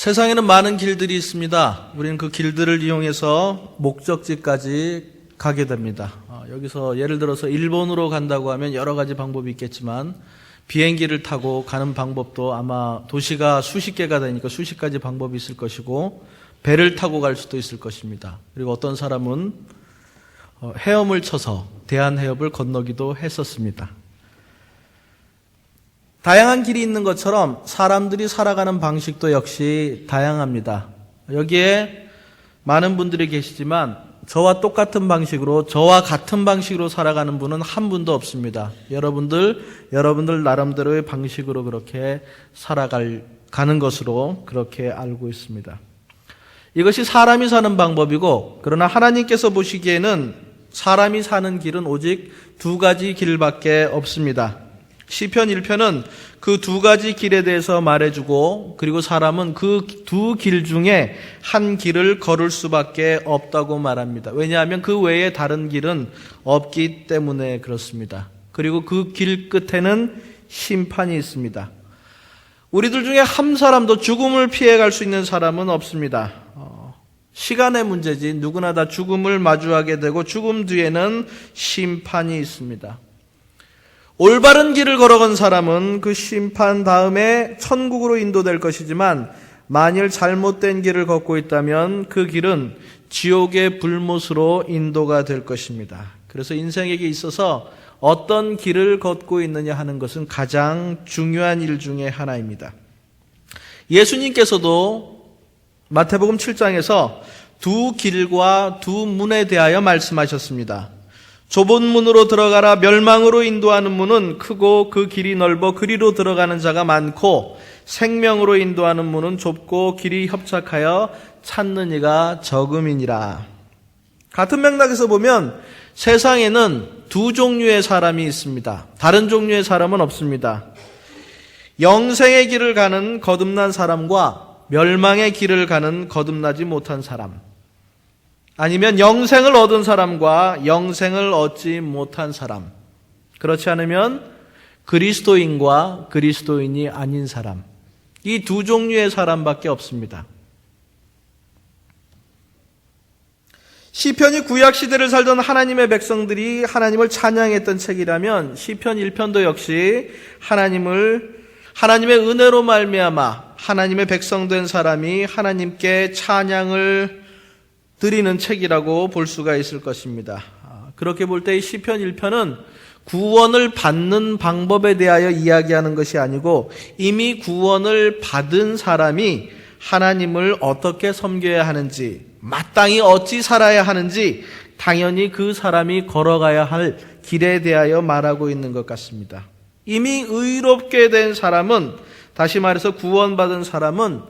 세상에는 많은 길들이 있습니다. 우리는 그 길들을 이용해서 목적지까지 가게 됩니다. 여기서 예를 들어서 일본으로 간다고 하면 여러 가지 방법이 있겠지만 비행기를 타고 가는 방법도 아마 도시가 수십 개가 되니까 수십 가지 방법이 있을 것이고 배를 타고 갈 수도 있을 것입니다. 그리고 어떤 사람은 헤엄을 쳐서 대한해협을 건너기도 했었습니다. 다양한 길이 있는 것처럼 사람들이 살아가는 방식도 역시 다양합니다. 여기에 많은 분들이 계시지만 저와 똑같은 방식으로, 저와 같은 방식으로 살아가는 분은 한 분도 없습니다. 여러분들 나름대로의 방식으로 그렇게 가는 것으로 그렇게 알고 있습니다. 이것이 사람이 사는 방법이고, 그러나 하나님께서 보시기에는 사람이 사는 길은 오직 두 가지 길밖에 없습니다. 시편 1편은 그 두 가지 길에 대해서 말해주고, 그리고 사람은 그 두 길 중에 한 길을 걸을 수밖에 없다고 말합니다. 왜냐하면 그 외에 다른 길은 없기 때문에 그렇습니다. 그리고 그 길 끝에는 심판이 있습니다. 우리들 중에 한 사람도 죽음을 피해갈 수 있는 사람은 없습니다. 시간의 문제지 누구나 다 죽음을 마주하게 되고 죽음 뒤에는 심판이 있습니다. 올바른 길을 걸어간 사람은 그 심판 다음에 천국으로 인도될 것이지만 만일 잘못된 길을 걷고 있다면 그 길은 지옥의 불못으로 인도가 될 것입니다. 그래서 인생에게 있어서 어떤 길을 걷고 있느냐 하는 것은 가장 중요한 일 중에 하나입니다. 예수님께서도 마태복음 7장에서 두 길과 두 문에 대하여 말씀하셨습니다. 좁은 문으로 들어가라. 멸망으로 인도하는 문은 크고 그 길이 넓어 그리로 들어가는 자가 많고, 생명으로 인도하는 문은 좁고 길이 협착하여 찾는 이가 적음이니라. 같은 맥락에서 보면 세상에는 두 종류의 사람이 있습니다. 다른 종류의 사람은 없습니다. 영생의 길을 가는 거듭난 사람과 멸망의 길을 가는 거듭나지 못한 사람, 아니면 영생을 얻은 사람과 영생을 얻지 못한 사람, 그렇지 않으면 그리스도인과 그리스도인이 아닌 사람, 이 두 종류의 사람밖에 없습니다. 시편이 구약시대를 살던 하나님의 백성들이 하나님을 찬양했던 책이라면 시편 1편도 역시 하나님의 은혜로 말미암아 하나님의 백성된 사람이 하나님께 찬양을 드리는 책이라고 볼 수가 있을 것입니다. 그렇게 볼 때 이 시편 1편은 구원을 받는 방법에 대하여 이야기하는 것이 아니고 이미 구원을 받은 사람이 하나님을 어떻게 섬겨야 하는지, 마땅히 어찌 살아야 하는지 당연히 그 사람이 걸어가야 할 길에 대하여 말하고 있는 것 같습니다. 이미 의롭게 된 사람은, 다시 말해서 구원받은 사람은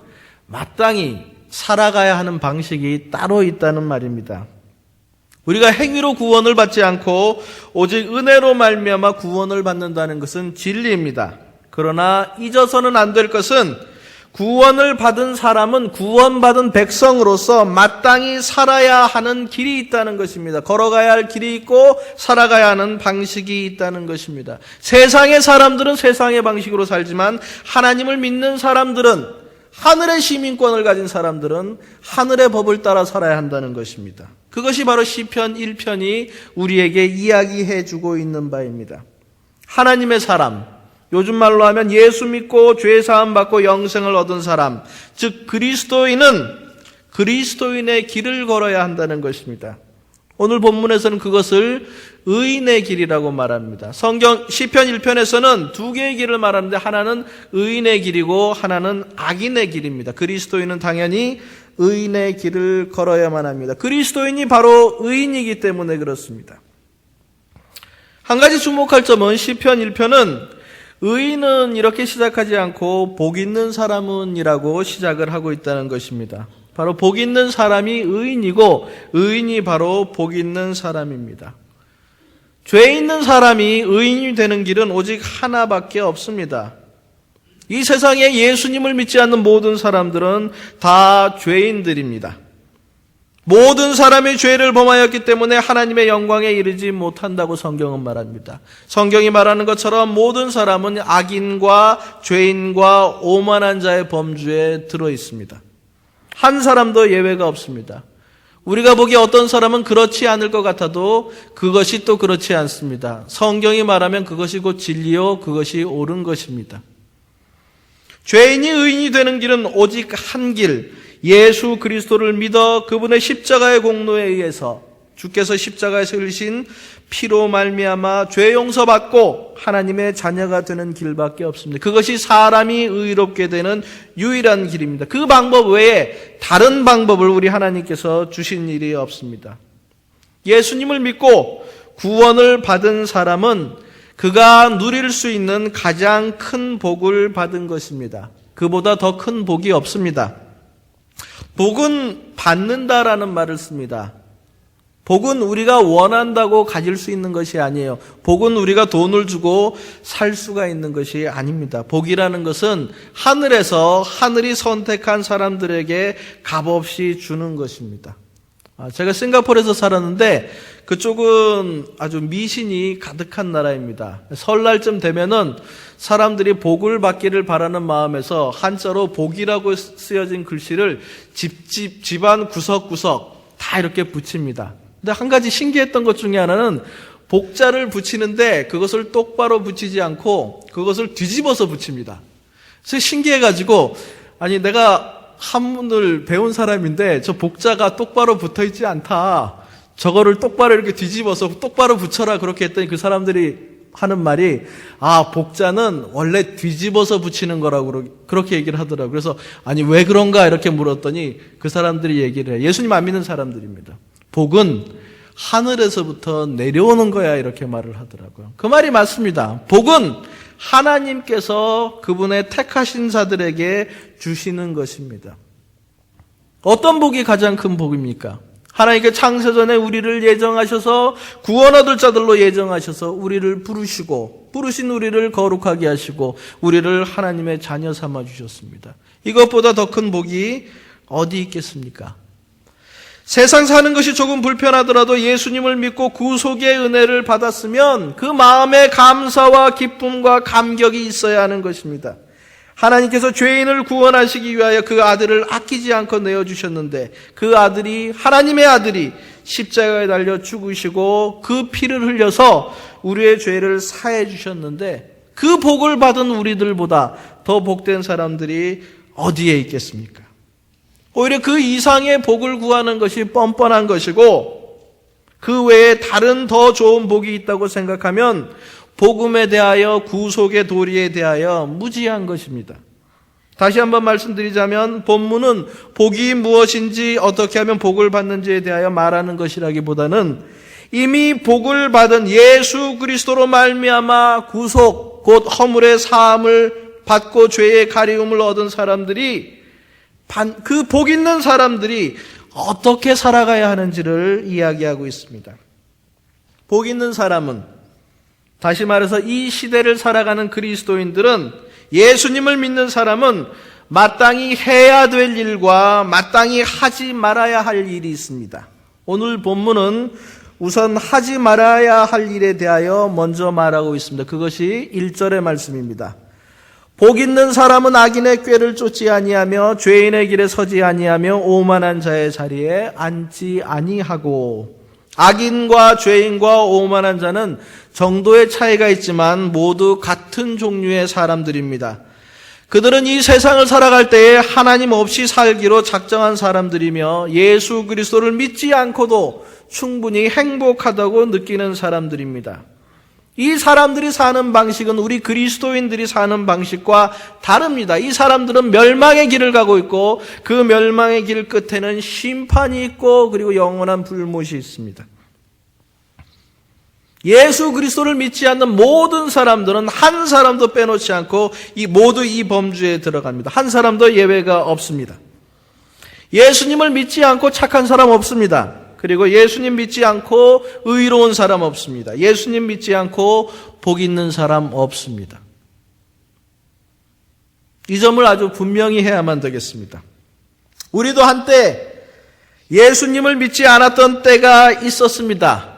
마땅히 살아가야 하는 방식이 따로 있다는 말입니다. 우리가 행위로 구원을 받지 않고 오직 은혜로 말미암아 구원을 받는다는 것은 진리입니다. 그러나 잊어서는 안 될 것은 구원을 받은 사람은 구원받은 백성으로서 마땅히 살아야 하는 길이 있다는 것입니다. 걸어가야 할 길이 있고 살아가야 하는 방식이 있다는 것입니다. 세상의 사람들은 세상의 방식으로 살지만 하나님을 믿는 사람들은, 하늘의 시민권을 가진 사람들은 하늘의 법을 따라 살아야 한다는 것입니다. 그것이 바로 시편 1편이 우리에게 이야기해 주고 있는 바입니다. 하나님의 사람, 요즘 말로 하면 예수 믿고 죄 사함 받고 영생을 얻은 사람, 즉 그리스도인은 그리스도인의 길을 걸어야 한다는 것입니다. 오늘 본문에서는 그것을 의인의 길이라고 말합니다. 성경 시편 1편에서는 두 개의 길을 말하는데 하나는 의인의 길이고 하나는 악인의 길입니다. 그리스도인은 당연히 의인의 길을 걸어야만 합니다. 그리스도인이 바로 의인이기 때문에 그렇습니다. 한 가지 주목할 점은 시편 1편은 의인은 이렇게 시작하지 않고 복 있는 사람은 이라고 시작을 하고 있다는 것입니다. 바로 복 있는 사람이 의인이고 의인이 바로 복 있는 사람입니다. 죄 있는 사람이 의인이 되는 길은 오직 하나밖에 없습니다. 이 세상에 예수님을 믿지 않는 모든 사람들은 다 죄인들입니다. 모든 사람이 죄를 범하였기 때문에 하나님의 영광에 이르지 못한다고 성경은 말합니다. 성경이 말하는 것처럼 모든 사람은 악인과 죄인과 오만한 자의 범주에 들어 있습니다. 한 사람도 예외가 없습니다. 우리가 보기에 어떤 사람은 그렇지 않을 것 같아도 그것이 또 그렇지 않습니다. 성경이 말하면 그것이 곧 진리요, 그것이 옳은 것입니다. 죄인이 의인이 되는 길은 오직 한 길, 예수 그리스도를 믿어 그분의 십자가의 공로에 의해서 주께서 십자가에서 흘리신 피로 말미암아 죄 용서받고 하나님의 자녀가 되는 길밖에 없습니다. 그것이 사람이 의롭게 되는 유일한 길입니다. 그 방법 외에 다른 방법을 우리 하나님께서 주신 일이 없습니다. 예수님을 믿고 구원을 받은 사람은 그가 누릴 수 있는 가장 큰 복을 받은 것입니다. 그보다 더 큰 복이 없습니다. 복은 받는다라는 말을 씁니다. 복은 우리가 원한다고 가질 수 있는 것이 아니에요. 복은 우리가 돈을 주고 살 수가 있는 것이 아닙니다. 복이라는 것은 하늘에서 하늘이 선택한 사람들에게 값없이 주는 것입니다. 제가 싱가포르에서 살았는데 그쪽은 아주 미신이 가득한 나라입니다. 설날쯤 되면은 사람들이 복을 받기를 바라는 마음에서 한자로 복이라고 쓰여진 글씨를 집안 구석구석 다 이렇게 붙입니다. 근데 한 가지 신기했던 것 중에 하나는 복자를 붙이는데 그것을 똑바로 붙이지 않고 그것을 뒤집어서 붙입니다. 그래서 신기해가지고 아니 내가 한문을 배운 사람인데 저 복자가 똑바로 붙어있지 않다. 저거를 똑바로 이렇게 뒤집어서 똑바로 붙여라 그렇게 했더니 그 사람들이 하는 말이 복자는 원래 뒤집어서 붙이는 거라고 그렇게 얘기를 하더라고요. 그래서 아니 왜 그런가 이렇게 물었더니 그 사람들이 얘기를 해요. 예수님 안 믿는 사람들입니다. 복은 하늘에서부터 내려오는 거야 이렇게 말을 하더라고요. 그 말이 맞습니다. 복은 하나님께서 그분의 택하신 자들에게 주시는 것입니다. 어떤 복이 가장 큰 복입니까? 하나님께 창세전에 우리를 예정하셔서 구원 얻을 자들로 예정하셔서 우리를 부르신 우리를 거룩하게 하시고 우리를 하나님의 자녀 삼아 주셨습니다. 이것보다 더 큰 복이 어디 있겠습니까? 세상 사는 것이 조금 불편하더라도 예수님을 믿고 구속의 은혜를 받았으면 그 마음에 감사와 기쁨과 감격이 있어야 하는 것입니다. 하나님께서 죄인을 구원하시기 위하여 그 아들을 아끼지 않고 내어주셨는데 그 아들이 하나님의 아들이 십자가에 달려 죽으시고 그 피를 흘려서 우리의 죄를 사해 주셨는데 그 복을 받은 우리들보다 더 복된 사람들이 어디에 있겠습니까? 오히려 그 이상의 복을 구하는 것이 뻔뻔한 것이고 그 외에 다른 더 좋은 복이 있다고 생각하면 복음에 대하여 구속의 도리에 대하여 무지한 것입니다. 다시 한번 말씀드리자면 본문은 복이 무엇인지 어떻게 하면 복을 받는지에 대하여 말하는 것이라기보다는 이미 복을 받은 예수 그리스도로 말미암아 구속 곧 허물의 사함을 받고 죄의 가리움을 얻은 사람들이 그 복 있는 사람들이 어떻게 살아가야 하는지를 이야기하고 있습니다. 복 있는 사람은 다시 말해서 이 시대를 살아가는 그리스도인들은 예수님을 믿는 사람은 마땅히 해야 될 일과 마땅히 하지 말아야 할 일이 있습니다. 오늘 본문은 우선 하지 말아야 할 일에 대하여 먼저 말하고 있습니다. 그것이 1절의 말씀입니다. 복 있는 사람은 악인의 꾀를 쫓지 아니하며 죄인의 길에 서지 아니하며 오만한 자의 자리에 앉지 아니하고. 악인과 죄인과 오만한 자는 정도의 차이가 있지만 모두 같은 종류의 사람들입니다. 그들은 이 세상을 살아갈 때에 하나님 없이 살기로 작정한 사람들이며 예수 그리스도를 믿지 않고도 충분히 행복하다고 느끼는 사람들입니다. 이 사람들이 사는 방식은 우리 그리스도인들이 사는 방식과 다릅니다. 이 사람들은 멸망의 길을 가고 있고 그 멸망의 길 끝에는 심판이 있고 그리고 영원한 불못이 있습니다. 예수 그리스도를 믿지 않는 모든 사람들은 한 사람도 빼놓지 않고 모두 이 범주에 들어갑니다. 한 사람도 예외가 없습니다. 예수님을 믿지 않고 착한 사람 없습니다. 그리고 예수님 믿지 않고 의로운 사람 없습니다. 예수님 믿지 않고 복 있는 사람 없습니다. 이 점을 아주 분명히 해야만 되겠습니다. 우리도 한때 예수님을 믿지 않았던 때가 있었습니다.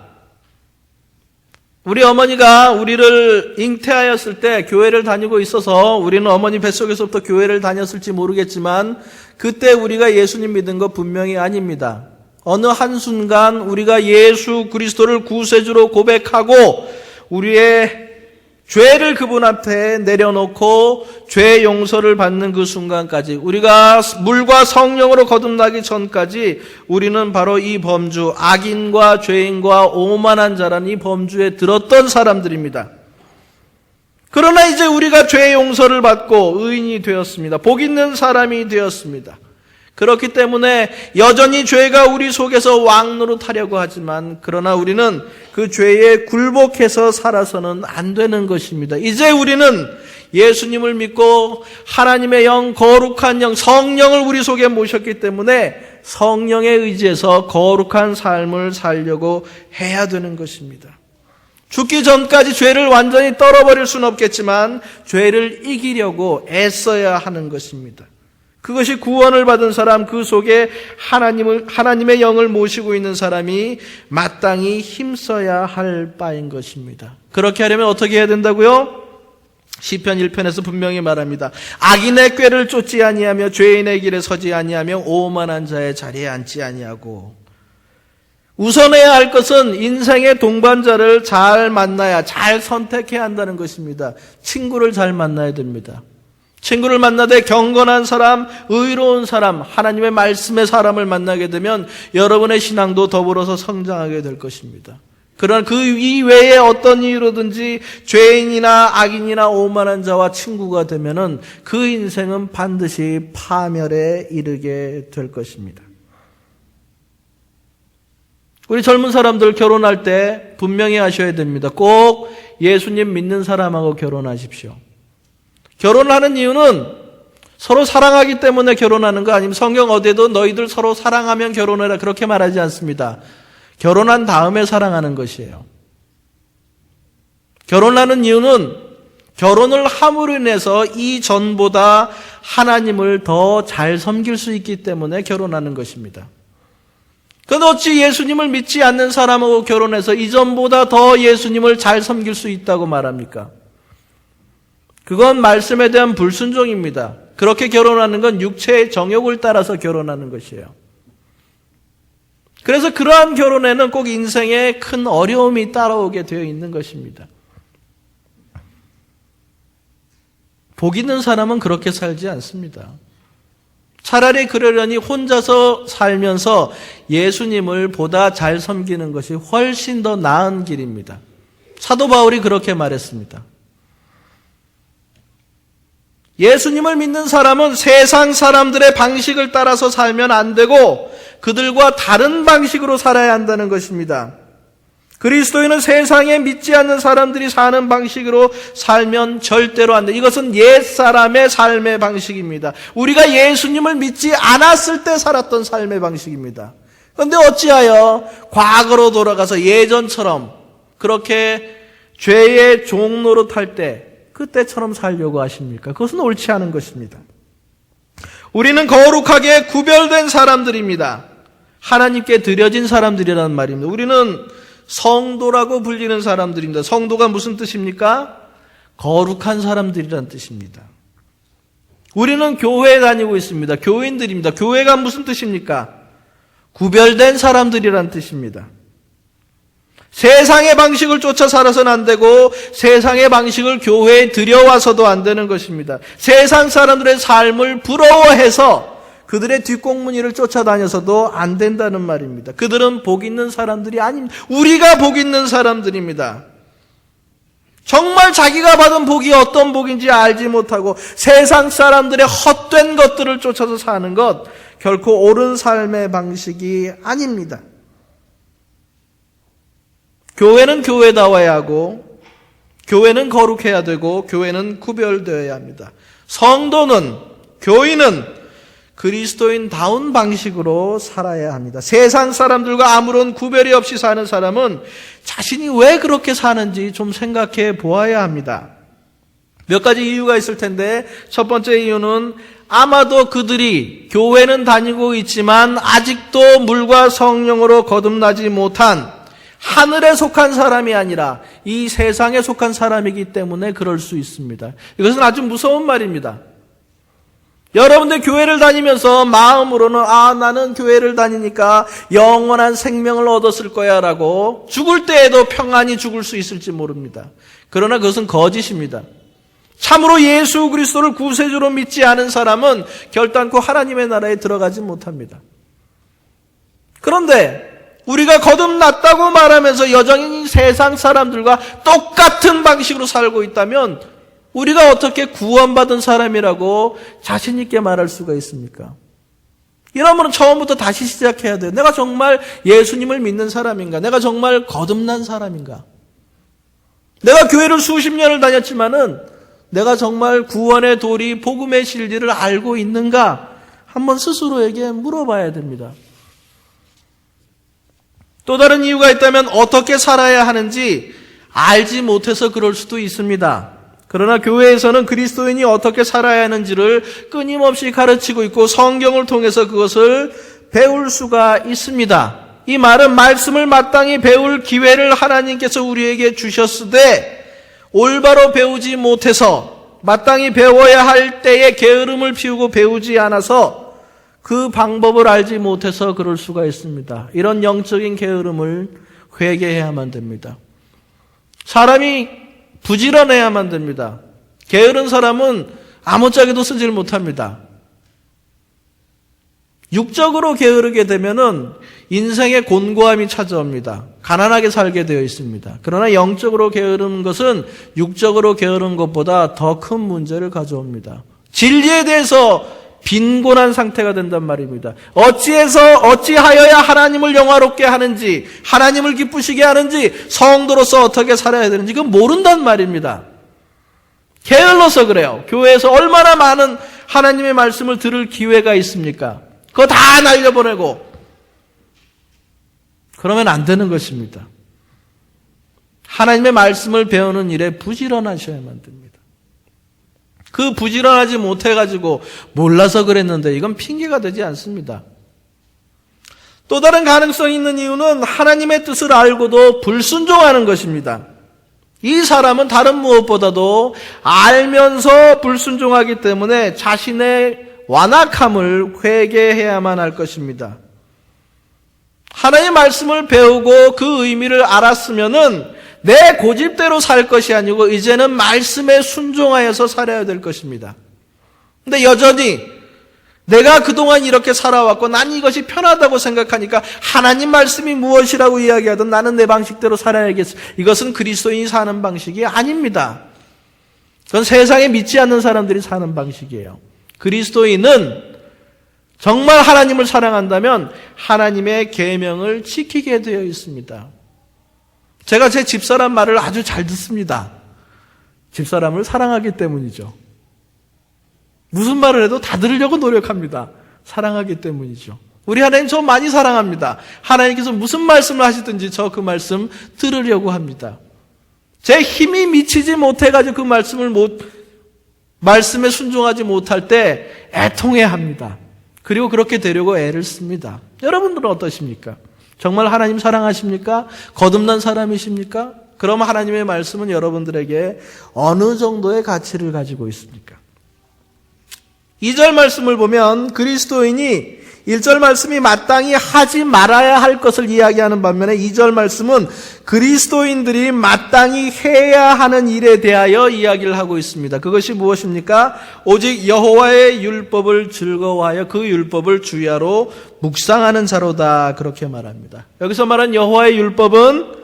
우리 어머니가 우리를 잉태하였을 때 교회를 다니고 있어서 우리는 어머니 뱃속에서부터 교회를 다녔을지 모르겠지만 그때 우리가 예수님 믿은 거 분명히 아닙니다. 어느 한순간 우리가 예수 그리스도를 구세주로 고백하고 우리의 죄를 그분 앞에 내려놓고 죄 용서를 받는 그 순간까지 우리가 물과 성령으로 거듭나기 전까지 우리는 바로 이 범주, 악인과 죄인과 오만한 자라는 이 범주에 들었던 사람들입니다. 그러나 이제 우리가 죄 용서를 받고 의인이 되었습니다. 복 있는 사람이 되었습니다. 그렇기 때문에 여전히 죄가 우리 속에서 왕노릇하려고 하지만 그러나 우리는 그 죄에 굴복해서 살아서는 안 되는 것입니다. 이제 우리는 예수님을 믿고 하나님의 영, 거룩한 영, 성령을 우리 속에 모셨기 때문에 성령에 의지해서 거룩한 삶을 살려고 해야 되는 것입니다. 죽기 전까지 죄를 완전히 떨어버릴 수는 없겠지만 죄를 이기려고 애써야 하는 것입니다. 그것이 구원을 받은 사람, 그 속에 하나님의 영을 모시고 있는 사람이 마땅히 힘써야 할 바인 것입니다. 그렇게 하려면 어떻게 해야 된다고요? 시편 1편에서 분명히 말합니다. 악인의 꾀를 쫓지 아니하며 죄인의 길에 서지 아니하며 오만한 자의 자리에 앉지 아니하고. 우선해야 할 것은 인생의 동반자를 잘 만나야, 잘 선택해야 한다는 것입니다. 친구를 잘 만나야 됩니다. 친구를 만나되 경건한 사람, 의로운 사람, 하나님의 말씀의 사람을 만나게 되면 여러분의 신앙도 더불어서 성장하게 될 것입니다. 그러나 그 이외에 어떤 이유로든지 죄인이나 악인이나 오만한 자와 친구가 되면은 그 인생은 반드시 파멸에 이르게 될 것입니다. 우리 젊은 사람들 결혼할 때 분명히 하셔야 됩니다. 꼭 예수님 믿는 사람하고 결혼하십시오. 결혼하는 이유는 서로 사랑하기 때문에 결혼하는 거 아니면 성경 어디에도 너희들 서로 사랑하면 결혼해라 그렇게 말하지 않습니다. 결혼한 다음에 사랑하는 것이에요. 결혼하는 이유는 결혼을 함으로 인해서 이전보다 하나님을 더 잘 섬길 수 있기 때문에 결혼하는 것입니다. 그런데 어찌 예수님을 믿지 않는 사람하고 결혼해서 이전보다 더 예수님을 잘 섬길 수 있다고 말합니까? 그건 말씀에 대한 불순종입니다. 그렇게 결혼하는 건 육체의 정욕을 따라서 결혼하는 것이에요. 그래서 그러한 결혼에는 꼭 인생에 큰 어려움이 따라오게 되어 있는 것입니다. 복 있는 사람은 그렇게 살지 않습니다. 차라리 그러려니 혼자서 살면서 예수님을 보다 잘 섬기는 것이 훨씬 더 나은 길입니다. 사도 바울이 그렇게 말했습니다. 예수님을 믿는 사람은 세상 사람들의 방식을 따라서 살면 안 되고 그들과 다른 방식으로 살아야 한다는 것입니다. 그리스도인은 세상에 믿지 않는 사람들이 사는 방식으로 살면 절대로 안 돼. 이것은 옛사람의 삶의 방식입니다. 우리가 예수님을 믿지 않았을 때 살았던 삶의 방식입니다. 그런데 어찌하여 과거로 돌아가서 예전처럼 그렇게 죄의 종노릇할 때 그때처럼 살려고 하십니까? 그것은 옳지 않은 것입니다. 우리는 거룩하게 구별된 사람들입니다. 하나님께 드려진 사람들이라는 말입니다. 우리는 성도라고 불리는 사람들입니다. 성도가 무슨 뜻입니까? 거룩한 사람들이라는 뜻입니다. 우리는 교회에 다니고 있습니다. 교인들입니다. 교회가 무슨 뜻입니까? 구별된 사람들이라는 뜻입니다. 세상의 방식을 쫓아 살아서는 안 되고 세상의 방식을 교회에 들여와서도 안 되는 것입니다. 세상 사람들의 삶을 부러워해서 그들의 뒷공무니를 쫓아다녀서도 안 된다는 말입니다. 그들은 복 있는 사람들이 아닙니다. 우리가 복 있는 사람들입니다. 정말 자기가 받은 복이 어떤 복인지 알지 못하고 세상 사람들의 헛된 것들을 쫓아서 사는 것 결코 옳은 삶의 방식이 아닙니다. 교회는 교회다워야 하고 교회는 거룩해야 되고 교회는 구별되어야 합니다. 성도는, 교인은 그리스도인다운 방식으로 살아야 합니다. 세상 사람들과 아무런 구별이 없이 사는 사람은 자신이 왜 그렇게 사는지 좀 생각해 보아야 합니다. 몇 가지 이유가 있을 텐데 첫 번째 이유는 아마도 그들이 교회는 다니고 있지만 아직도 물과 성령으로 거듭나지 못한 하늘에 속한 사람이 아니라 이 세상에 속한 사람이기 때문에 그럴 수 있습니다. 이것은 아주 무서운 말입니다. 여러분들 교회를 다니면서 마음으로는 나는 교회를 다니니까 영원한 생명을 얻었을 거야 라고 죽을 때에도 평안히 죽을 수 있을지 모릅니다. 그러나 그것은 거짓입니다. 참으로 예수 그리스도를 구세주로 믿지 않은 사람은 결단코 하나님의 나라에 들어가지 못합니다. 그런데 우리가 거듭났다고 말하면서 여전히 세상 사람들과 똑같은 방식으로 살고 있다면 우리가 어떻게 구원받은 사람이라고 자신 있게 말할 수가 있습니까? 이러면 처음부터 다시 시작해야 돼요. 내가 정말 예수님을 믿는 사람인가? 내가 정말 거듭난 사람인가? 내가 교회를 수십 년을 다녔지만은 내가 정말 구원의 도리, 복음의 진리를 알고 있는가? 한번 스스로에게 물어봐야 됩니다. 또 다른 이유가 있다면 어떻게 살아야 하는지 알지 못해서 그럴 수도 있습니다. 그러나 교회에서는 그리스도인이 어떻게 살아야 하는지를 끊임없이 가르치고 있고 성경을 통해서 그것을 배울 수가 있습니다. 이 말은 말씀을 마땅히 배울 기회를 하나님께서 우리에게 주셨으되 올바로 배우지 못해서 마땅히 배워야 할 때에 게으름을 피우고 배우지 않아서 그 방법을 알지 못해서 그럴 수가 있습니다. 이런 영적인 게으름을 회개해야만 됩니다. 사람이 부지런해야만 됩니다. 게으른 사람은 아무짝에도 쓰질 못합니다. 육적으로 게으르게 되면은 인생의 곤고함이 찾아옵니다. 가난하게 살게 되어 있습니다. 그러나 영적으로 게으른 것은 육적으로 게으른 것보다 더 큰 문제를 가져옵니다. 진리에 대해서 빈곤한 상태가 된단 말입니다. 어찌하여야 하나님을 영화롭게 하는지, 하나님을 기쁘시게 하는지, 성도로서 어떻게 살아야 되는지 그건 모른단 말입니다. 게을러서 그래요. 교회에서 얼마나 많은 하나님의 말씀을 들을 기회가 있습니까? 그거 다 날려보내고 그러면 안 되는 것입니다. 하나님의 말씀을 배우는 일에 부지런하셔야만 됩니다. 그 부지런하지 못해가지고 몰라서 그랬는데 이건 핑계가 되지 않습니다. 또 다른 가능성이 있는 이유는 하나님의 뜻을 알고도 불순종하는 것입니다. 이 사람은 다른 무엇보다도 알면서 불순종하기 때문에 자신의 완악함을 회개해야만 할 것입니다. 하나님의 말씀을 배우고 그 의미를 알았으면은 내 고집대로 살 것이 아니고 이제는 말씀에 순종하여서 살아야 될 것입니다. 근데 여전히 내가 그동안 이렇게 살아왔고 난 이것이 편하다고 생각하니까 하나님 말씀이 무엇이라고 이야기하든 나는 내 방식대로 살아야겠어. 이것은 그리스도인이 사는 방식이 아닙니다. 그건 세상에 믿지 않는 사람들이 사는 방식이에요. 그리스도인은 정말 하나님을 사랑한다면 하나님의 계명을 지키게 되어 있습니다. 제가 제 집사람 말을 아주 잘 듣습니다. 집사람을 사랑하기 때문이죠. 무슨 말을 해도 다 들으려고 노력합니다. 사랑하기 때문이죠. 우리 하나님 저 많이 사랑합니다. 하나님께서 무슨 말씀을 하시든지 저 그 말씀 들으려고 합니다. 제 힘이 미치지 못해가지고 그 말씀에 순종하지 못할 때 애통해합니다. 그리고 그렇게 되려고 애를 씁니다. 여러분들은 어떠십니까? 정말 하나님 사랑하십니까? 거듭난 사람이십니까? 그럼 하나님의 말씀은 여러분들에게 어느 정도의 가치를 가지고 있습니까? 2절 말씀을 보면 그리스도인이 1절 말씀이 마땅히 하지 말아야 할 것을 이야기하는 반면에 2절 말씀은 그리스도인들이 마땅히 해야 하는 일에 대하여 이야기를 하고 있습니다. 그것이 무엇입니까? 오직 여호와의 율법을 즐거워하여 그 율법을 주야로 묵상하는 자로다. 그렇게 말합니다. 여기서 말한 여호와의 율법은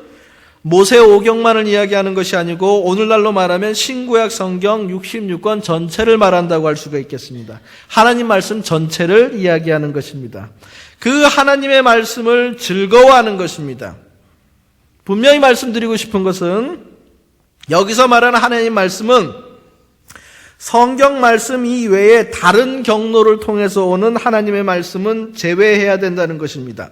모세 오경만을 이야기하는 것이 아니고 오늘날로 말하면 신구약 성경 66권 전체를 말한다고 할 수가 있겠습니다. 하나님 말씀 전체를 이야기하는 것입니다. 그 하나님의 말씀을 즐거워하는 것입니다. 분명히 말씀드리고 싶은 것은 여기서 말하는 하나님 말씀은 성경 말씀 이외에 다른 경로를 통해서 오는 하나님의 말씀은 제외해야 된다는 것입니다.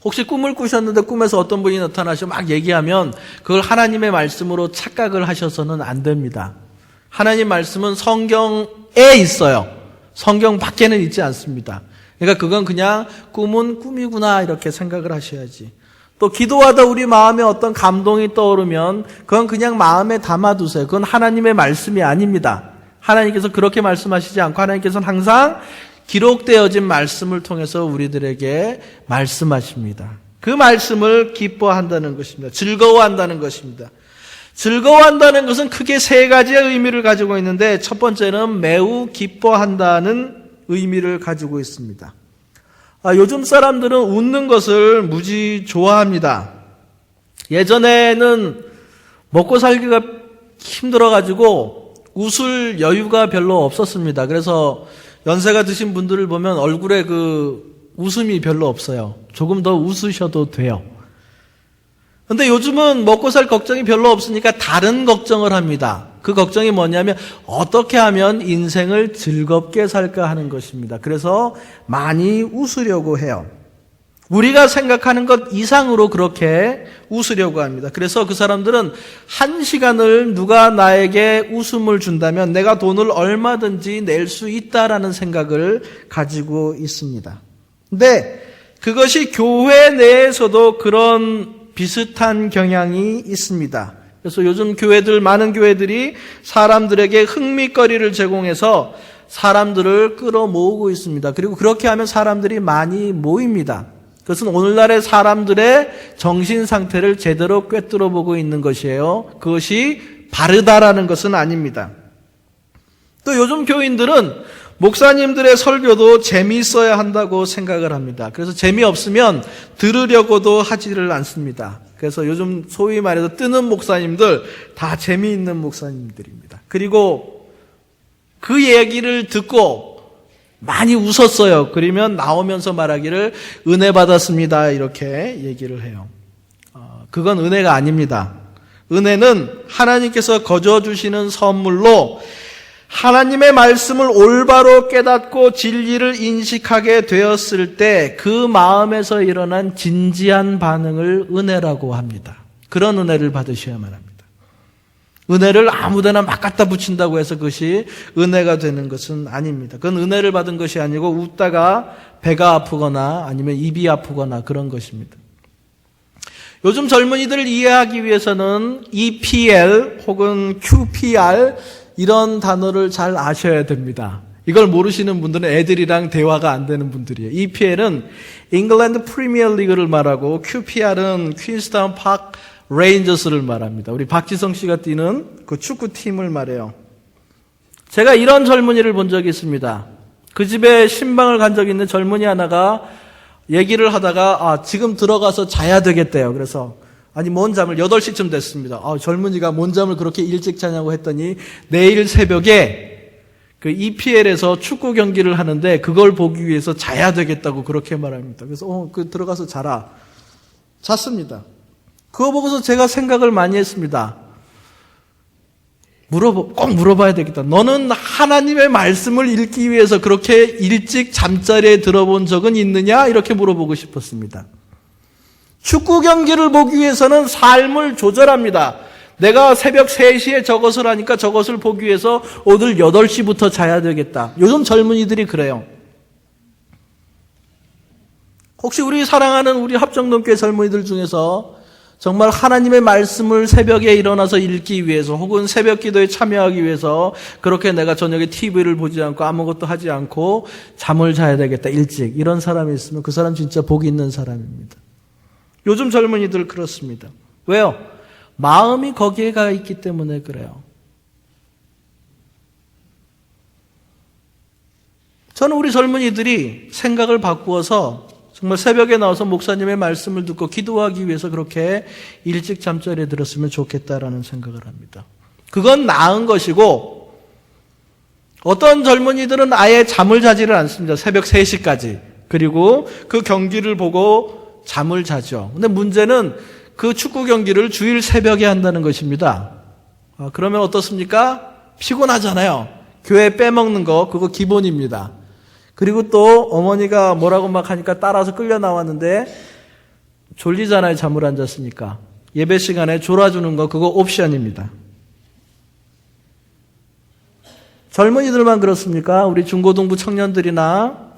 혹시 꿈을 꾸셨는데 꿈에서 어떤 분이 나타나셔 막 얘기하면 그걸 하나님의 말씀으로 착각을 하셔서는 안 됩니다. 하나님 말씀은 성경에 있어요. 성경 밖에는 있지 않습니다. 그러니까 그건 그냥 꿈은 꿈이구나 이렇게 생각을 하셔야지. 또 기도하다 우리 마음에 어떤 감동이 떠오르면 그건 그냥 마음에 담아두세요. 그건 하나님의 말씀이 아닙니다. 하나님께서 그렇게 말씀하시지 않고 하나님께서는 항상 기록되어진 말씀을 통해서 우리들에게 말씀하십니다. 그 말씀을 기뻐한다는 것입니다. 즐거워한다는 것입니다. 즐거워한다는 것은 크게 세 가지의 의미를 가지고 있는데 첫 번째는 매우 기뻐한다는 의미를 가지고 있습니다. 요즘 사람들은 웃는 것을 무지 좋아합니다. 예전에는 먹고 살기가 힘들어가지고 웃을 여유가 별로 없었습니다. 그래서 연세가 드신 분들을 보면 얼굴에 그 웃음이 별로 없어요. 조금 더 웃으셔도 돼요. 근데 요즘은 먹고 살 걱정이 별로 없으니까 다른 걱정을 합니다. 그 걱정이 뭐냐면 어떻게 하면 인생을 즐겁게 살까 하는 것입니다. 그래서 많이 웃으려고 해요. 우리가 생각하는 것 이상으로 그렇게 웃으려고 합니다. 그래서 그 사람들은 한 시간을 누가 나에게 웃음을 준다면 내가 돈을 얼마든지 낼 수 있다라는 생각을 가지고 있습니다. 근데 그것이 교회 내에서도 그런 비슷한 경향이 있습니다. 그래서 요즘 많은 교회들이 사람들에게 흥미거리를 제공해서 사람들을 끌어모으고 있습니다. 그리고 그렇게 하면 사람들이 많이 모입니다. 그것은 오늘날의 사람들의 정신 상태를 제대로 꿰뚫어 보고 있는 것이에요. 그것이 바르다라는 것은 아닙니다. 또 요즘 교인들은 목사님들의 설교도 재미있어야 한다고 생각을 합니다. 그래서 재미없으면 들으려고도 하지를 않습니다. 그래서 요즘 소위 말해서 뜨는 목사님들 다 재미있는 목사님들입니다. 그리고 그 얘기를 듣고 많이 웃었어요. 그러면 나오면서 말하기를 은혜 받았습니다. 이렇게 얘기를 해요. 그건 은혜가 아닙니다. 은혜는 하나님께서 거저 주시는 선물로 하나님의 말씀을 올바로 깨닫고 진리를 인식하게 되었을 때 그 마음에서 일어난 진지한 반응을 은혜라고 합니다. 그런 은혜를 받으셔야만 합니다. 은혜를 아무데나 막 갖다 붙인다고 해서 그것이 은혜가 되는 것은 아닙니다. 그건 은혜를 받은 것이 아니고 웃다가 배가 아프거나 아니면 입이 아프거나 그런 것입니다. 요즘 젊은이들을 이해하기 위해서는 EPL 혹은 QPR 이런 단어를 잘 아셔야 됩니다. 이걸 모르시는 분들은 애들이랑 대화가 안 되는 분들이에요. EPL은 잉글랜드 프리미어 리그를 말하고 QPR은 퀸스타운 파크 레인저스를 말합니다. 우리 박지성 씨가 뛰는 그 축구팀을 말해요. 제가 이런 젊은이를 본 적이 있습니다. 그 집에 신방을 간 적이 있는 젊은이 하나가 얘기를 하다가 지금 들어가서 자야 되겠대요. 그래서 아니 뭔 잠을 8시쯤 됐습니다. 젊은이가 뭔 잠을 그렇게 일찍 자냐고 했더니 내일 새벽에 그 EPL에서 축구 경기를 하는데 그걸 보기 위해서 자야 되겠다고 그렇게 말합니다. 그래서 들어가서 자라. 잤습니다. 그거 보고서 제가 생각을 많이 했습니다. 꼭 물어봐야 되겠다. 너는 하나님의 말씀을 읽기 위해서 그렇게 일찍 잠자리에 들어본 적은 있느냐? 이렇게 물어보고 싶었습니다. 축구 경기를 보기 위해서는 삶을 조절합니다. 내가 새벽 3시에 저것을 하니까 저것을 보기 위해서 오늘 8시부터 자야 되겠다. 요즘 젊은이들이 그래요. 혹시 우리 사랑하는 우리 합정동교회 젊은이들 중에서 정말 하나님의 말씀을 새벽에 일어나서 읽기 위해서 혹은 새벽 기도에 참여하기 위해서 그렇게 내가 저녁에 TV를 보지 않고 아무것도 하지 않고 잠을 자야 되겠다 일찍 이런 사람이 있으면 그 사람 진짜 복 있는 사람입니다. 요즘 젊은이들 그렇습니다. 왜요? 마음이 거기에 가 있기 때문에 그래요. 저는 우리 젊은이들이 생각을 바꾸어서 정말 새벽에 나와서 목사님의 말씀을 듣고 기도하기 위해서 그렇게 일찍 잠자리에 들었으면 좋겠다라는 생각을 합니다. 그건 나은 것이고 어떤 젊은이들은 아예 잠을 자지를 않습니다. 새벽 3시까지. 그리고 그 경기를 보고 잠을 자죠. 근데 문제는 그 축구 경기를 주일 새벽에 한다는 것입니다. 그러면 어떻습니까? 피곤하잖아요. 교회 빼먹는 거 그거 기본입니다. 그리고 또 어머니가 뭐라고 막 하니까 따라서 끌려 나왔는데 졸리잖아요. 잠을 안 잤으니까. 예배 시간에 졸아주는 거 그거 옵션입니다. 젊은이들만 그렇습니까? 우리 중고등부 청년들이나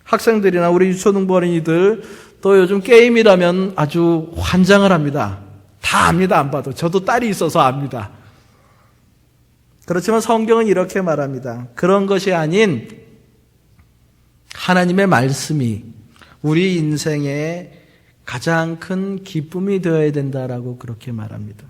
학생들이나 우리 유초등부 어린이들 또 요즘 게임이라면 아주 환장을 합니다. 다 압니다. 안 봐도. 저도 딸이 있어서 압니다. 그렇지만 성경은 이렇게 말합니다. 그런 것이 아닌 하나님의 말씀이 우리 인생의 가장 큰 기쁨이 되어야 된다라고 그렇게 말합니다.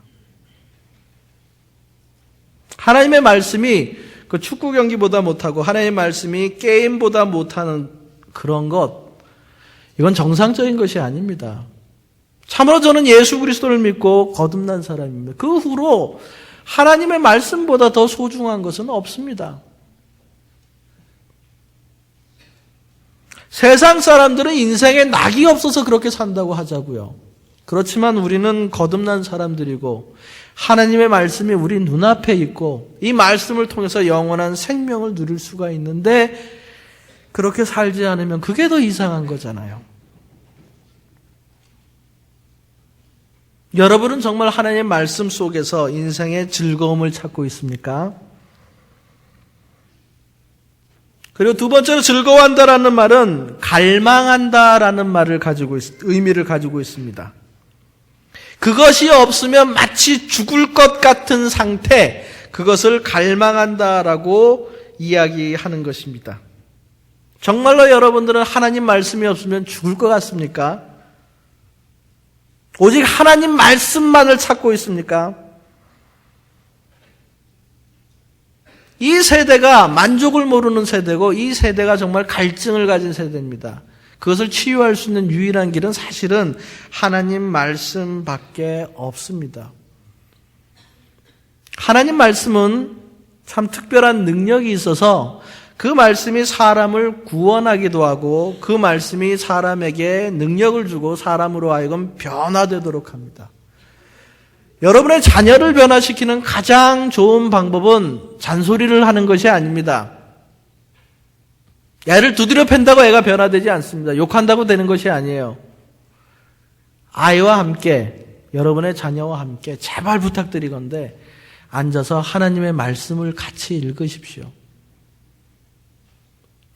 하나님의 말씀이 그 축구 경기보다 못하고 하나님의 말씀이 게임보다 못하는 그런 것, 이건 정상적인 것이 아닙니다. 참으로 저는 예수 그리스도를 믿고 거듭난 사람입니다. 그 후로 하나님의 말씀보다 더 소중한 것은 없습니다. 세상 사람들은 인생에 낙이 없어서 그렇게 산다고 하자고요. 그렇지만 우리는 거듭난 사람들이고 하나님의 말씀이 우리 눈앞에 있고 이 말씀을 통해서 영원한 생명을 누릴 수가 있는데 그렇게 살지 않으면 그게 더 이상한 거잖아요. 여러분은 정말 하나님의 말씀 속에서 인생의 즐거움을 찾고 있습니까? 그리고 두 번째로 즐거워한다라는 말은 갈망한다라는 말을 의미를 가지고 있습니다. 그것이 없으면 마치 죽을 것 같은 상태, 그것을 갈망한다라고 이야기하는 것입니다. 정말로 여러분들은 하나님 말씀이 없으면 죽을 것 같습니까? 오직 하나님 말씀만을 찾고 있습니까? 이 세대가 만족을 모르는 세대고 이 세대가 정말 갈증을 가진 세대입니다. 그것을 치유할 수 있는 유일한 길은 사실은 하나님 말씀밖에 없습니다. 하나님 말씀은 참 특별한 능력이 있어서 그 말씀이 사람을 구원하기도 하고 그 말씀이 사람에게 능력을 주고 사람으로 하여금 변화되도록 합니다. 여러분의 자녀를 변화시키는 가장 좋은 방법은 잔소리를 하는 것이 아닙니다. 애를 두드려 팬다고 애가 변화되지 않습니다. 욕한다고 되는 것이 아니에요. 아이와 함께, 여러분의 자녀와 함께 제발 부탁드리건대 앉아서 하나님의 말씀을 같이 읽으십시오.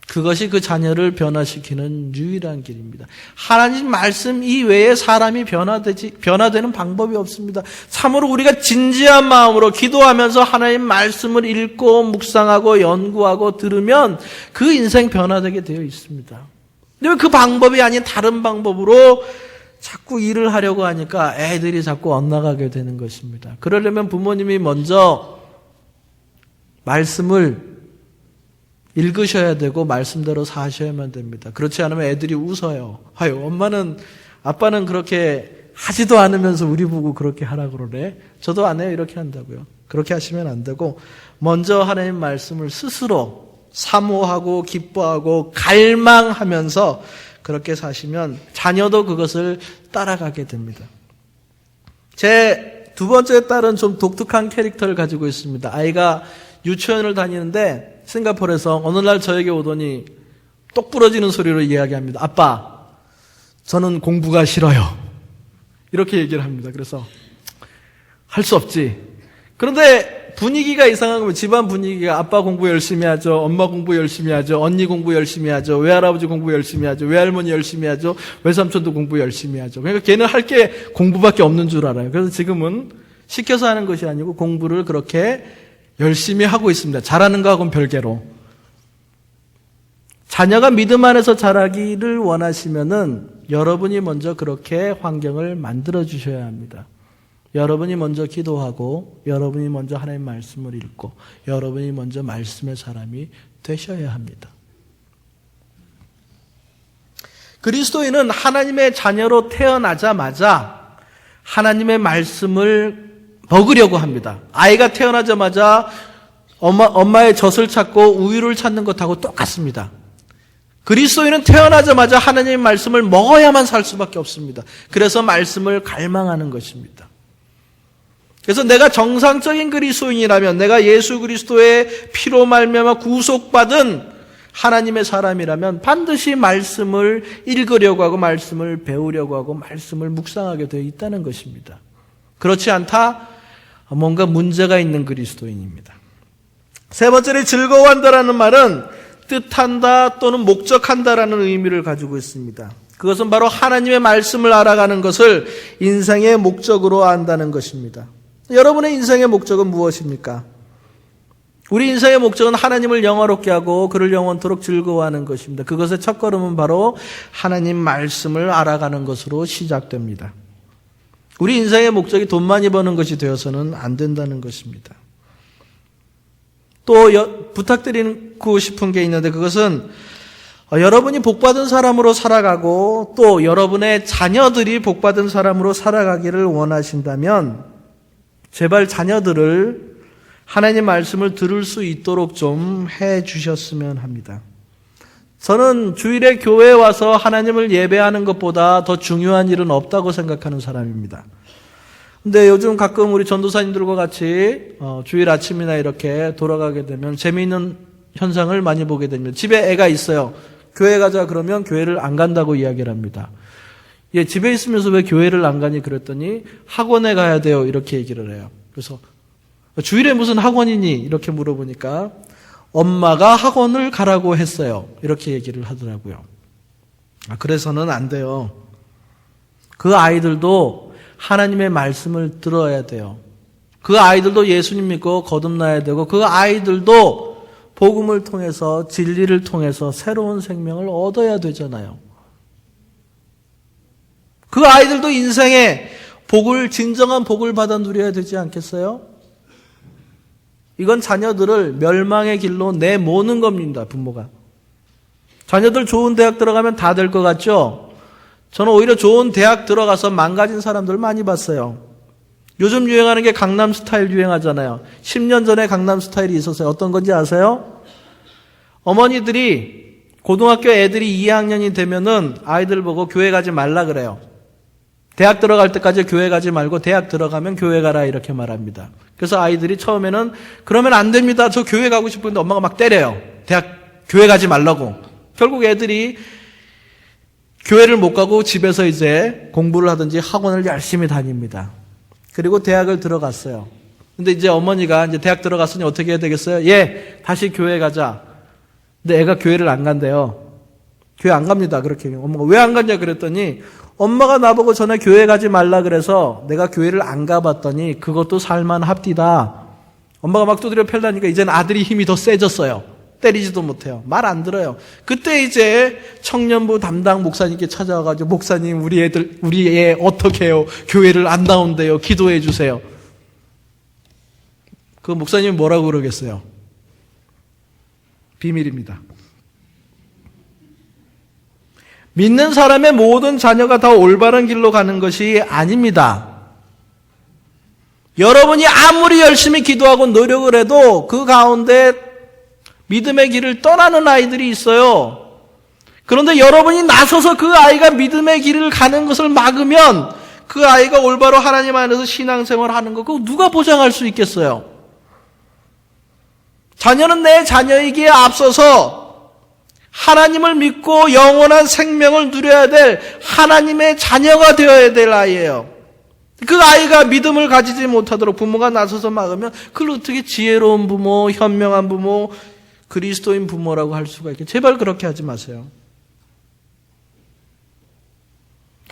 그것이 그 자녀를 변화시키는 유일한 길입니다. 하나님 말씀 이외에 사람이 변화되는 방법이 없습니다. 참으로 우리가 진지한 마음으로 기도하면서 하나님 말씀을 읽고 묵상하고 연구하고 들으면 그 인생 변화되게 되어 있습니다. 근데 그 방법이 아닌 다른 방법으로 자꾸 일을 하려고 하니까 애들이 자꾸 엇나가게 되는 것입니다. 그러려면 부모님이 먼저 말씀을 읽으셔야 되고 말씀대로 사셔야만 됩니다. 그렇지 않으면 애들이 웃어요. 아유, 아빠는 그렇게 하지도 않으면서 우리 보고 그렇게 하라고 그러래. 저도 안 해요. 이렇게 한다고요. 그렇게 하시면 안 되고 먼저 하나님 말씀을 스스로 사모하고 기뻐하고 갈망하면서 그렇게 사시면 자녀도 그것을 따라가게 됩니다. 제 두 번째 딸은 좀 독특한 캐릭터를 가지고 있습니다. 아이가 유치원을 다니는데 싱가포르에서 어느 날 저에게 오더니 똑 부러지는 소리로 이야기합니다. 아빠, 저는 공부가 싫어요. 이렇게 얘기를 합니다. 그래서 할 수 없지. 그런데 분위기가 이상한 거면 집안 분위기가 아빠 공부 열심히 하죠. 엄마 공부 열심히 하죠. 언니 공부 열심히 하죠. 외할아버지 공부 열심히 하죠. 외할머니 열심히 하죠. 외삼촌도 공부 열심히 하죠. 그러니까 걔는 할 게 공부밖에 없는 줄 알아요. 그래서 지금은 시켜서 하는 것이 아니고 공부를 그렇게 열심히 하고 있습니다. 잘하는 거하고는 별개로. 자녀가 믿음 안에서 자라기를 원하시면은 여러분이 먼저 그렇게 환경을 만들어 주셔야 합니다. 여러분이 먼저 기도하고 여러분이 먼저 하나님의 말씀을 읽고 여러분이 먼저 말씀의 사람이 되셔야 합니다. 그리스도인은 하나님의 자녀로 태어나자마자 하나님의 말씀을 먹으려고 합니다. 아이가 태어나자마자 엄마의 젖을 찾고 우유를 찾는 것하고 똑같습니다. 그리스도인은 태어나자마자 하나님의 말씀을 먹어야만 살 수밖에 없습니다. 그래서 말씀을 갈망하는 것입니다. 그래서 내가 정상적인 그리스도인이라면 내가 예수 그리스도의 피로 말미암아 구속받은 하나님의 사람이라면 반드시 말씀을 읽으려고 하고 말씀을 배우려고 하고 말씀을 묵상하게 되어 있다는 것입니다. 그렇지 않다? 뭔가 문제가 있는 그리스도인입니다. 세 번째로 즐거워한다라는 말은 뜻한다 또는 목적한다라는 의미를 가지고 있습니다. 그것은 바로 하나님의 말씀을 알아가는 것을 인생의 목적으로 안다는 것입니다. 여러분의 인생의 목적은 무엇입니까? 우리 인생의 목적은 하나님을 영화롭게 하고 그를 영원토록 즐거워하는 것입니다. 그것의 첫걸음은 바로 하나님 말씀을 알아가는 것으로 시작됩니다. 우리 인생의 목적이 돈 많이 버는 것이 되어서는 안 된다는 것입니다. 또 부탁드리고 싶은 게 있는데 그것은 여러분이 복받은 사람으로 살아가고 또 여러분의 자녀들이 복받은 사람으로 살아가기를 원하신다면 제발 자녀들을 하나님 말씀을 들을 수 있도록 좀 해주셨으면 합니다. 저는 주일에 교회에 와서 하나님을 예배하는 것보다 더 중요한 일은 없다고 생각하는 사람입니다. 근데 요즘 가끔 우리 전도사님들과 같이 주일 아침이나 이렇게 돌아가게 되면 재미있는 현상을 많이 보게 됩니다. 집에 애가 있어요. 교회 가자 그러면 교회를 안 간다고 이야기를 합니다. 얘 집에 있으면서 왜 교회를 안 가니 그랬더니 학원에 가야 돼요 이렇게 얘기를 해요. 그래서 주일에 무슨 학원이니 이렇게 물어보니까 엄마가 학원을 가라고 했어요 이렇게 얘기를 하더라고요. 그래서는 안 돼요. 그 아이들도 하나님의 말씀을 들어야 돼요. 그 아이들도 예수님 믿고 거듭나야 되고 그 아이들도 복음을 통해서 진리를 통해서 새로운 생명을 얻어야 되잖아요. 그 아이들도 인생에 진정한 복을 받아 누려야 되지 않겠어요? 이건 자녀들을 멸망의 길로 내모는 겁니다, 부모가. 자녀들 좋은 대학 들어가면 다 될 것 같죠? 저는 오히려 좋은 대학 들어가서 망가진 사람들 많이 봤어요. 요즘 유행하는 게 강남 스타일 유행하잖아요. 10년 전에 강남 스타일이 있었어요. 어떤 건지 아세요? 어머니들이 고등학교 애들이 2학년이 되면은 아이들 보고 교회 가지 말라 그래요. 대학 들어갈 때까지 교회 가지 말고 대학 들어가면 교회 가라 이렇게 말합니다. 그래서 아이들이 처음에는 그러면 안 됩니다. 저 교회 가고 싶은데 엄마가 막 때려요. 교회 가지 말라고. 결국 애들이 교회를 못 가고 집에서 이제 공부를 하든지 학원을 열심히 다닙니다. 그리고 대학을 들어갔어요. 근데 이제 어머니가 이제 대학 들어갔으니 어떻게 해야 되겠어요? 다시 교회 가자. 근데 애가 교회를 안 간대요. 교회 안 갑니다. 그렇게. 엄마가 왜 안 갔냐 그랬더니 엄마가 나보고 전에 교회 가지 말라 그래서 내가 교회를 안 가봤더니 그것도 살만합디다. 엄마가 막 두드려 펴려니까 이제는 아들이 힘이 더 세졌어요. 때리지도 못해요. 말 안 들어요. 그때 이제 청년부 담당 목사님께 찾아와가지고 목사님 우리 애 어떻게 해요? 교회를 안 나온대요. 기도해 주세요. 그 목사님이 뭐라고 그러겠어요? 비밀입니다. 믿는 사람의 모든 자녀가 다 올바른 길로 가는 것이 아닙니다. 여러분이 아무리 열심히 기도하고 노력을 해도 그 가운데 믿음의 길을 떠나는 아이들이 있어요. 그런데 여러분이 나서서 그 아이가 믿음의 길을 가는 것을 막으면 그 아이가 올바로 하나님 안에서 신앙생활을 하는 거 그거 누가 보장할 수 있겠어요? 자녀는 내 자녀이기에 앞서서 하나님을 믿고 영원한 생명을 누려야 될 하나님의 자녀가 되어야 될 아이예요. 그 아이가 믿음을 가지지 못하도록 부모가 나서서 막으면 그걸 어떻게 지혜로운 부모, 현명한 부모, 그리스도인 부모라고 할 수가 있겠어요? 제발 그렇게 하지 마세요.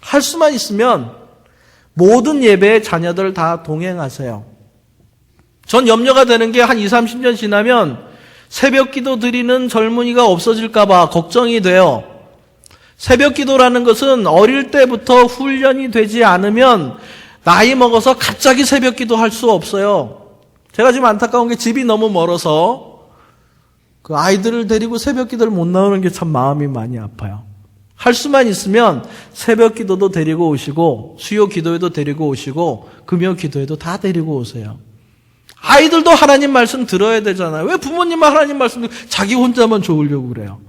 할 수만 있으면 모든 예배에 자녀들 다 동행하세요. 전 염려가 되는 게 한 20, 30년 지나면 새벽 기도 드리는 젊은이가 없어질까 봐 걱정이 돼요. 새벽 기도라는 것은 어릴 때부터 훈련이 되지 않으면 나이 먹어서 갑자기 새벽 기도 할 수 없어요. 제가 지금 안타까운 게 집이 너무 멀어서 그 아이들을 데리고 새벽 기도를 못 나오는 게 참 마음이 많이 아파요. 할 수만 있으면 새벽 기도도 데리고 오시고 수요 기도에도 데리고 오시고 금요 기도에도 다 데리고 오세요. 아이들도 하나님 말씀 들어야 되잖아요. 왜 부모님만 하나님 말씀 자기 혼자만 좋으려고 그래요?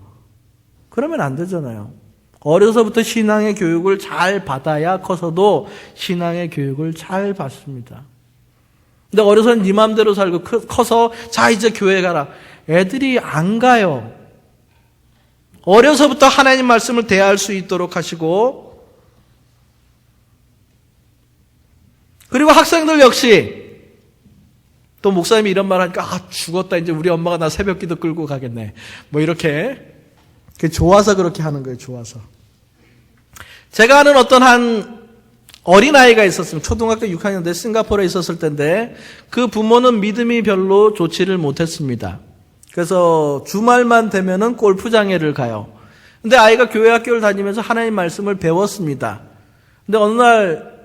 그러면 안 되잖아요. 어려서부터 신앙의 교육을 잘 받아야 커서도 신앙의 교육을 잘 받습니다. 근데 어려서는 네 맘대로 살고 커서 자 이제 교회 가라. 애들이 안 가요. 어려서부터 하나님 말씀을 대할 수 있도록 하시고 그리고 학생들 역시 또 목사님이 이런 말 하니까 죽었다. 이제 우리 엄마가 나 새벽 기도 끌고 가겠네. 뭐 이렇게 좋아서 그렇게 하는 거예요. 좋아서. 제가 아는 어떤 한 어린아이가 있었습니다. 초등학교 6학년 때 싱가포르에 있었을 때인데 그 부모는 믿음이 별로 좋지를 못했습니다. 그래서 주말만 되면은 골프장에를 가요. 근데 아이가 교회 학교를 다니면서 하나님 말씀을 배웠습니다. 근데 어느 날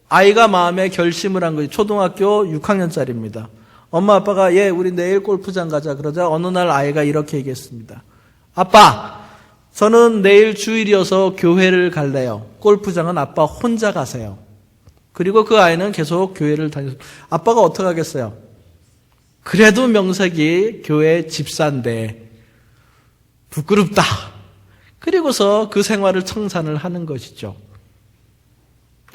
아이가 마음에 결심을 한 거지. 초등학교 6학년짜리입니다. 엄마 아빠가 우리 내일 골프장 가자 그러자 어느 날 아이가 이렇게 얘기했습니다. 아빠, 저는 내일 주일이어서 교회를 갈래요. 골프장은 아빠 혼자 가세요. 그리고 그 아이는 계속 교회를 다녔어요. 아빠가 어떻게 하겠어요? 그래도 명색이 교회 집사인데 부끄럽다. 그리고서 그 생활을 청산을 하는 것이죠.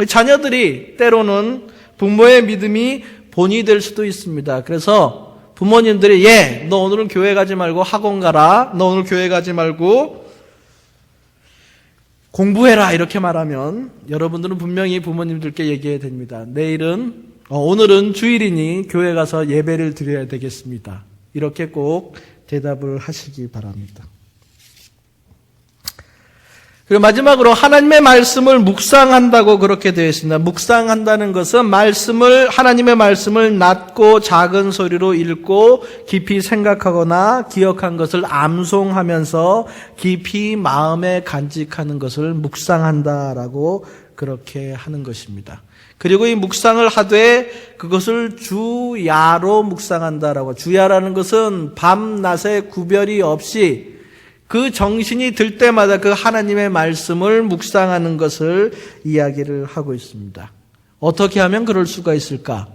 자녀들이 때로는 부모의 믿음이 본이 될 수도 있습니다. 그래서 부모님들이 너 오늘은 교회 가지 말고 학원 가라. 너 오늘 교회 가지 말고 공부해라. 이렇게 말하면 여러분들은 분명히 부모님들께 얘기해야 됩니다. 오늘은 주일이니 교회 가서 예배를 드려야 되겠습니다. 이렇게 꼭 대답을 하시기 바랍니다. 그리고 마지막으로 하나님의 말씀을 묵상한다고 그렇게 되어 있습니다. 묵상한다는 것은 하나님의 말씀을 낮고 작은 소리로 읽고 깊이 생각하거나 기억한 것을 암송하면서 깊이 마음에 간직하는 것을 묵상한다라고 그렇게 하는 것입니다. 그리고 이 묵상을 하되 그것을 주야로 묵상한다라고. 주야라는 것은 밤낮의 구별이 없이 그 정신이 들 때마다 그 하나님의 말씀을 묵상하는 것을 이야기를 하고 있습니다. 어떻게 하면 그럴 수가 있을까?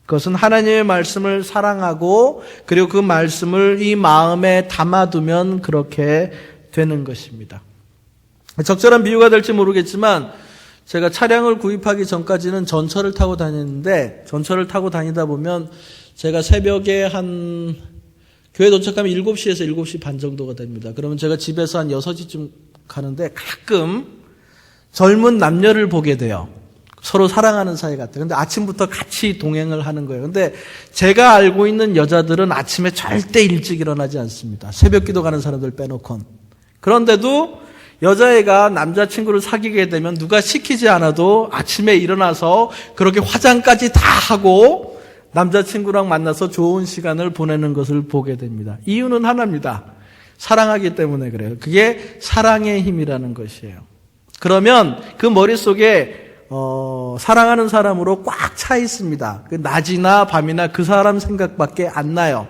그것은 하나님의 말씀을 사랑하고 그리고 그 말씀을 이 마음에 담아두면 그렇게 되는 것입니다. 적절한 비유가 될지 모르겠지만 제가 차량을 구입하기 전까지는 전철을 타고 다녔는데 전철을 타고 다니다 보면 제가 새벽에 교회 도착하면 7시에서 7시 반 정도가 됩니다. 그러면 제가 집에서 한 6시쯤 가는데 가끔 젊은 남녀를 보게 돼요. 서로 사랑하는 사이 같아요. 근데 아침부터 같이 동행을 하는 거예요. 근데 제가 알고 있는 여자들은 아침에 절대 일찍 일어나지 않습니다. 새벽 기도 가는 사람들 빼놓곤. 그런데도 여자애가 남자친구를 사귀게 되면 누가 시키지 않아도 아침에 일어나서 그렇게 화장까지 다 하고 남자친구랑 만나서 좋은 시간을 보내는 것을 보게 됩니다. 이유는 하나입니다. 사랑하기 때문에 그래요. 그게 사랑의 힘이라는 것이에요. 그러면 그 머릿속에 사랑하는 사람으로 꽉 차 있습니다. 낮이나 밤이나 그 사람 생각밖에 안 나요.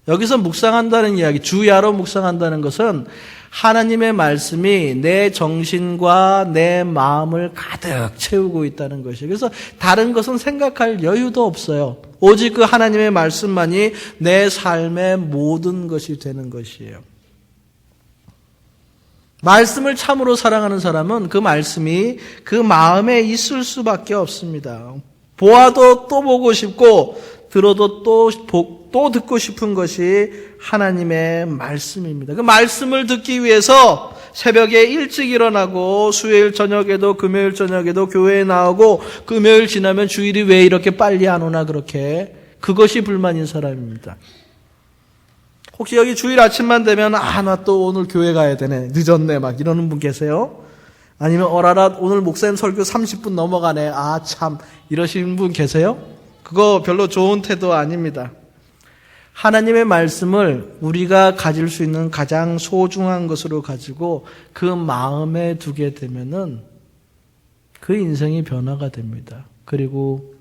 여기서 묵상한다는 이야기, 주야로 묵상한다는 것은 하나님의 말씀이 내 정신과 내 마음을 가득 채우고 있다는 것이에요. 그래서 다른 것은 생각할 여유도 없어요. 오직 그 하나님의 말씀만이 내 삶의 모든 것이 되는 것이에요. 말씀을 참으로 사랑하는 사람은 그 말씀이 그 마음에 있을 수밖에 없습니다. 보아도 또 보고 싶고 들어도 또 듣고 싶은 것이 하나님의 말씀입니다. 그 말씀을 듣기 위해서 새벽에 일찍 일어나고 수요일 저녁에도 금요일 저녁에도 교회에 나오고 금요일 지나면 주일이 왜 이렇게 빨리 안 오나 그렇게 그것이 불만인 사람입니다. 혹시 여기 주일 아침만 되면 나 또 오늘 교회 가야 되네. 늦었네 막 이러는 분 계세요? 아니면 어라라 오늘 목사님 설교 30분 넘어가네. 참 이러시는 분 계세요? 그거 별로 좋은 태도 아닙니다. 하나님의 말씀을 우리가 가질 수 있는 가장 소중한 것으로 가지고 그 마음에 두게 되면은 그 인생이 변화가 됩니다. 그리고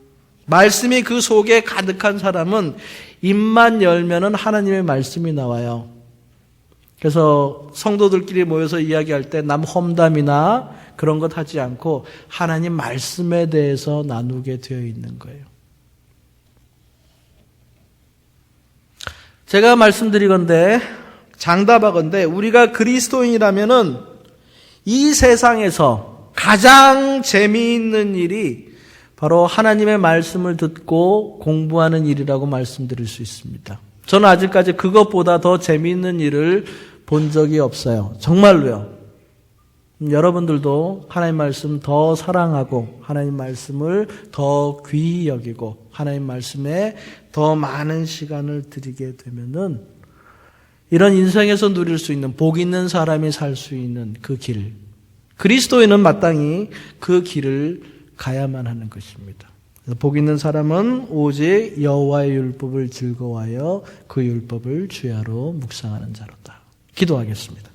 말씀이 그 속에 가득한 사람은 입만 열면은 하나님의 말씀이 나와요. 그래서 성도들끼리 모여서 이야기할 때 남 험담이나 그런 것 하지 않고 하나님 말씀에 대해서 나누게 되어 있는 거예요. 제가 말씀드리건대 장담하건대 우리가 그리스도인이라면은 이 세상에서 가장 재미있는 일이 바로 하나님의 말씀을 듣고 공부하는 일이라고 말씀드릴 수 있습니다. 저는 아직까지 그것보다 더 재미있는 일을 본 적이 없어요. 정말로요. 여러분들도 하나님 말씀 더 사랑하고 하나님 말씀을 더 귀히 여기고 하나님 말씀에 더 많은 시간을 드리게 되면은 이런 인생에서 누릴 수 있는 복 있는 사람이 살 수 있는 그 길, 그리스도인은 마땅히 그 길을 가야만 하는 것입니다. 복 있는 사람은 오직 여호와의 율법을 즐거워하여 그 율법을 주야로 묵상하는 자로다. 기도하겠습니다.